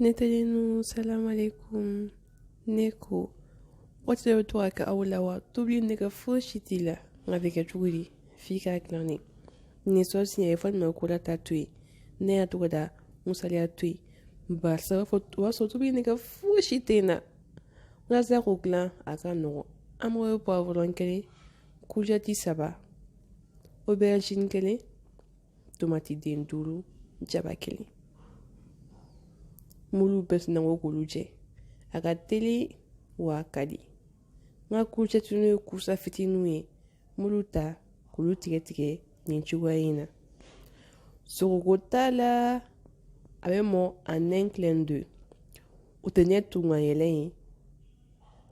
Netalinu, salam alaikum. Neko. What's the to aka awlawa? Tubli nega fushitila. Avec a chuguri. Fika klani. Ne so si e fon me kula tatui. Ne atuada. Musali atui. Barsa fo waso tubli nega fushitena. Raza rogla aka no. Amro poivron kele. Kujati saba. Aubergine kele. Tomati dendulu. Jaba kele. Mulu bes na ngokulu je. Aga teli wa kadi. Nga kucha tunu kusa fitinu ye. Mulu ta kulu tige tige ninchuwa ina. Sorogota la abe mo en un clin d'œil. Utenye tunga yele.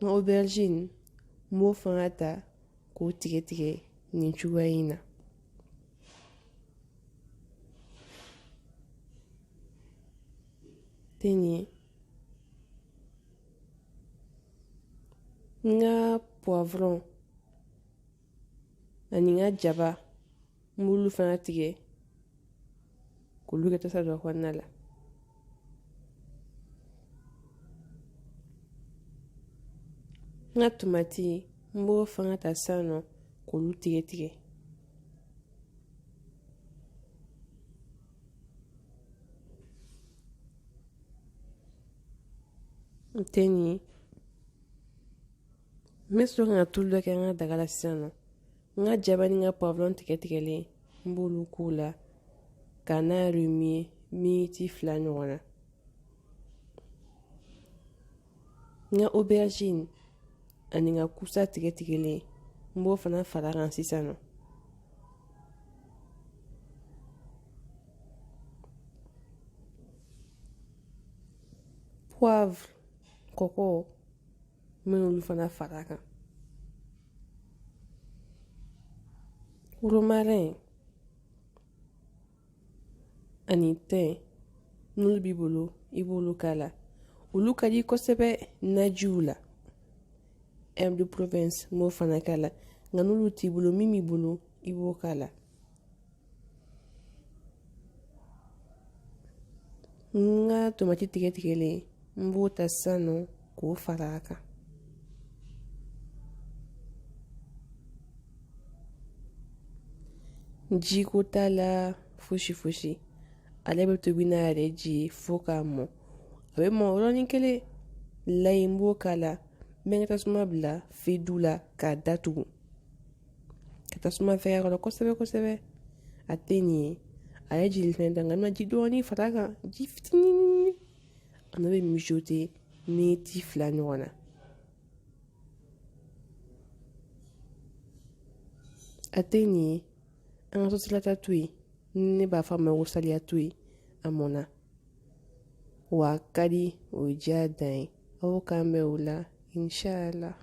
Nga aubergine mo fangata kulu tige tige ninchuwa ina. Tenye. Nga poivron. Ani nga jaba. Mulu fanatige. Kulu gata sa do kwanala. Nga tomati. Mbo fangata sano. Kulu tige tige. Tenye. Meso nga tuldo ke nga dagala sano. Nga jaba ni nga poivron tige tige le. Mbulu kula. Kana rumi. Miti flanwana. Nga aubergine. Ani nga kusa tige tige le. Mbo fana falaran sisano. Poivre. Koko. Menulu fana falaran. Romarin. Ani ten. Nulu bibolo. Ibolo kala. Ulu kadi kosebe najula. Herbe de Provence. Mo fana kala. Nga nulu tibolo mimi bolo. Ibo kala. Nga tomati tige tige le. Mbo tasano ko faraka. Jiko tala fushi fushi. Alebe to binare ji foka mo. Abe mo roni kele la imbo kala. Mengeta suma bla fedula ka datu. Kata suma fega kono kosebe. Atenye. Aye jil fenda ngana jidoni faraka. Jiftini. Anabe mijote meti flanwana. Atenye. An sosila tatui. Ne ba fama wosali atui. Amona. Wa kadi ujadai. Au kambe ula. Inshallah.